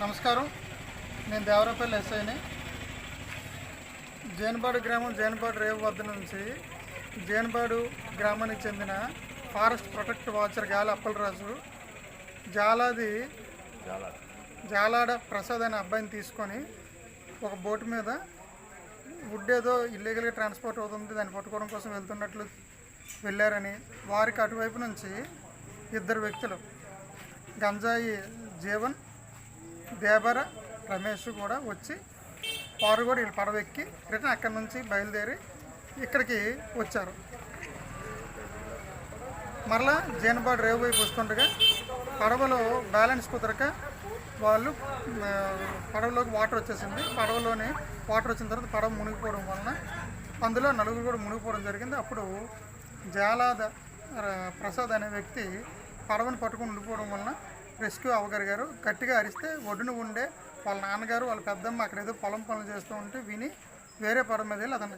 నమస్కారం. నేను దేవరపల్లి ఎస్ఐని. జేన్పాడు గ్రామం జేన్పాడు రేవు వద్ద నుంచి జేన్పాడు గ్రామానికి చెందిన ఫారెస్ట్ ప్రొటెక్ట్ వాచర్ గాలి అప్పలరాజు జాలాడ ప్రసాద్ అనే అబ్బాయిని తీసుకొని ఒక బోటు మీద వుడ్ ఏదో ఇల్లీగల్గా ట్రాన్స్పోర్ట్ అవుతుంది, దాన్ని పట్టుకోవడం కోసం వెళ్తున్నట్లు వెళ్ళారని, వారికి అటువైపు నుంచి ఇద్దరు వ్యక్తులు గంజాయి జీవన్, దేవర రమేష్ కూడా వచ్చి వారు కూడా వీళ్ళు పడవ ఎక్కి రిటర్న్ అక్కడి నుంచి బయలుదేరి ఇక్కడికి వచ్చారు. మరలా జేన్పాడు రేవు వైపు వస్తుండగా పడవలో బ్యాలెన్స్ కుదరక వాళ్ళు పడవలోకి వాటర్ వచ్చేసింది. పడవలోని వాటర్ వచ్చిన తర్వాత పడవ మునిగిపోవడం వలన అందులో నలుగురు కూడా మునిగిపోవడం జరిగింది. అప్పుడు జాలాద ప్రసాద్ అనే వ్యక్తి పడవను పట్టుకుని ఉండిపోవడం వలన రెస్క్యూ అవ్వగలిగారు. గట్టిగా అరిస్తే ఒడ్డున ఉండే వాళ్ళ నాన్నగారు వాళ్ళ పెద్దమ్మ అక్కడ ఏదో పొలం పనులు చేస్తూ ఉంటే విని వేరే పడవ మీద వెళ్ళి అతను